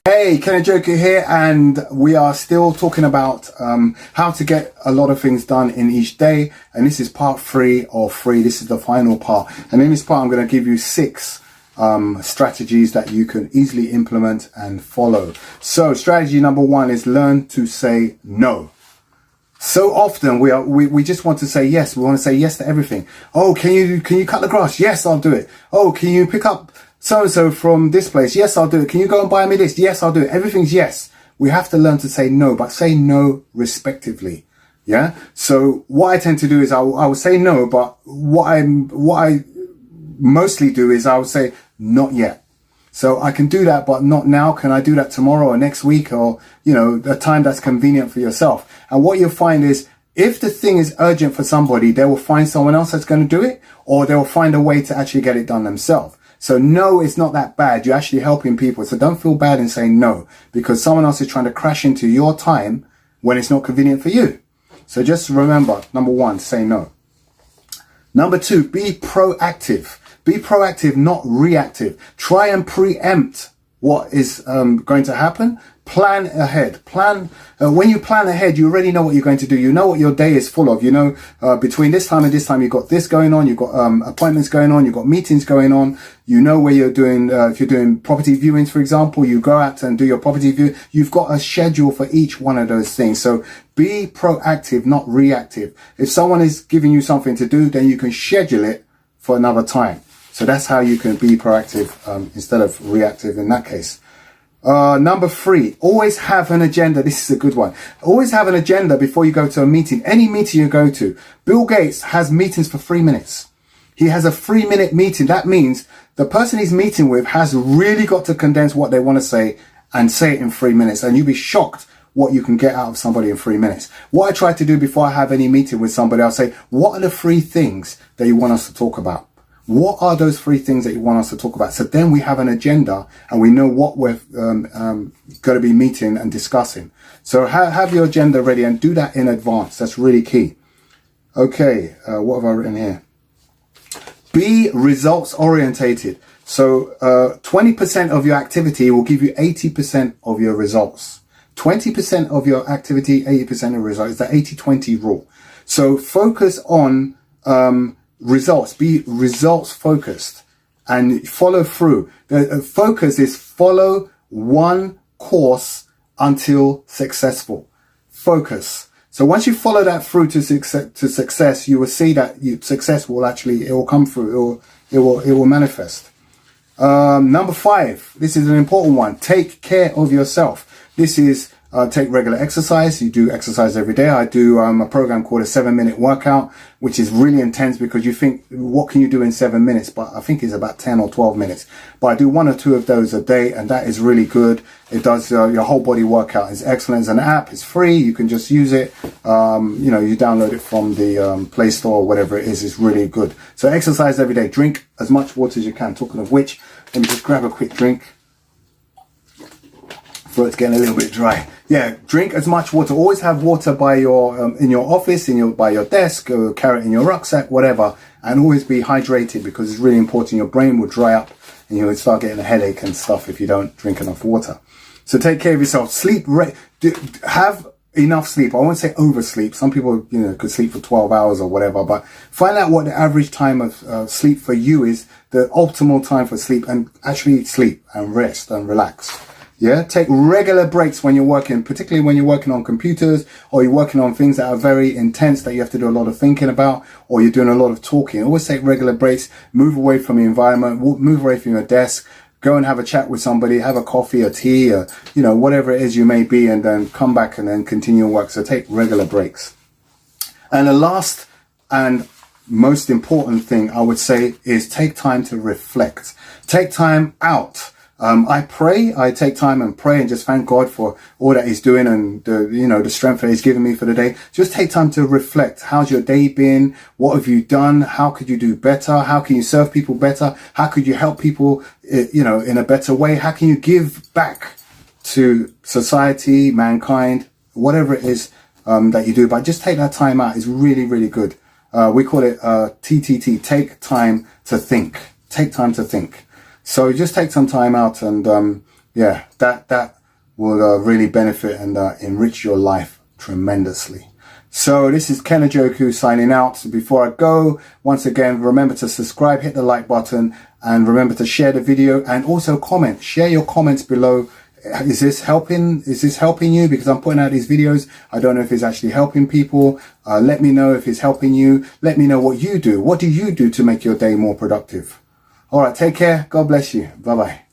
Hey, Kenny Joker here, and we are still talking about how to get a lot of things done in each day. And this is part 3 of 3. This is the final part. And in this part, I'm going to give you 6 strategies that you can easily implement and follow. So strategy number 1 is learn to say no. So often we just want to say yes. We want to say yes to everything. Oh, can you cut the grass? Yes, I'll do it. Oh, can you pick up so-and-so from this place? Yes, I'll do it. Can you go and buy me this? Yes, I'll do it. Everything's yes. We have to learn to say no, but say no respectively. Yeah. So what I tend to do is I will say no, but what I mostly do is I would say not yet. So I can do that, but not now. Can I do that tomorrow or next week, or, you know, a time that's convenient for yourself? And what you'll find is if the thing is urgent for somebody, they will find someone else that's going to do it, or they'll find a way to actually get it done themselves. So no, it's not that bad. You're actually helping people. So don't feel bad in saying no, because someone else is trying to crash into your time when it's not convenient for you. So just remember, number 1, say no. Number 2, be proactive. Be proactive, not reactive. Try and preempt what is going to happen. Plan ahead. When you plan ahead, you already know what you're going to do. You know what your day is full of. You know, between this time and this time, you've got this going on. You've got appointments going on. You've got meetings going on. You know where you're doing, if you're doing property viewings, for example, you go out and do your property view. You've got a schedule for each one of those things. So be proactive, not reactive. If someone is giving you something to do, then you can schedule it for another time. So that's how you can be proactive instead of reactive in that case. Number 3, always have an agenda. This is a good one. Always have an agenda before you go to a meeting. Any meeting you go to. Bill Gates has meetings for 3 minutes. He has a 3-minute meeting. That means the person he's meeting with has really got to condense what they want to say and say it in 3 minutes. And you'll be shocked what you can get out of somebody in 3 minutes. What I try to do before I have any meeting with somebody, I'll say, what are the 3 things that you want us to talk about? What are those 3 things that you want us to talk about? So then we have an agenda and we know what we're going to be meeting and discussing. So have your agenda ready and do that in advance. That's really key. Okay, what have I written here? Be results orientated. So 20% of your activity will give you 80% of your results. 20% of your activity, 80% of results. It's the 80-20 rule. So focus on results. Be results focused and follow through. The focus is follow one course until successful. Focus. So once you follow that through to success, you will see that success will actually, it will come through. It will manifest. Number 5. This is an important one. Take care of yourself. This is take regular exercise. You do exercise every day. I do a program called a 7-minute workout, which is really intense because you think, what can you do in 7 minutes? But I think it's about 10 or 12 minutes. But I do 1 or 2 of those a day, and that is really good. It does your whole body workout. It's excellent. It's an app. It's free. You can just use it. You know, you download it from the Play Store or whatever it is. It's really good. So exercise every day. Drink as much water as you can. Talking of which, let me just grab a quick drink. Throat's getting a little bit dry. Yeah, drink as much water. Always have water by your in your office, by your desk, or carry it in your rucksack, whatever. And always be hydrated because it's really important. Your brain will dry up and you'll start getting a headache and stuff if you don't drink enough water. So take care of yourself. Sleep. Have enough sleep. I won't say oversleep. Some people, you know, could sleep for 12 hours or whatever. But find out what the average time of sleep for you is, the optimal time for sleep, and actually sleep and rest and relax. Yeah, take regular breaks when you're working, particularly when you're working on computers or you're working on things that are very intense that you have to do a lot of thinking about, or you're doing a lot of talking. Always take regular breaks, move away from the environment, move away from your desk, go and have a chat with somebody, have a coffee or tea or, you know, whatever it is you may be, and then come back and then continue your work. So take regular breaks. And the last and most important thing I would say is take time to reflect. Take time out. I pray. I take time and pray and just thank God for all that He's doing and the strength that He's given me for the day. Just take time to reflect. How's your day been? What have you done? How could you do better? How can you serve people better? How could you help people, in a better way? How can you give back to society, mankind, whatever it is that you do? But just take that time out. It's really, really good. We call it TTT. Take time to think. Take time to think. So just take some time out and, that will really benefit and enrich your life tremendously. So this is Ken Ajoku signing out. So before I go, once again, remember to subscribe, hit the like button, and remember to share the video and also comment. Share your comments below. Is this helping? Is this helping you? Because I'm putting out these videos. I don't know if it's actually helping people. Let me know if it's helping you. Let me know what you do. What do you do to make your day more productive? All right, take care. God bless you. Bye-bye.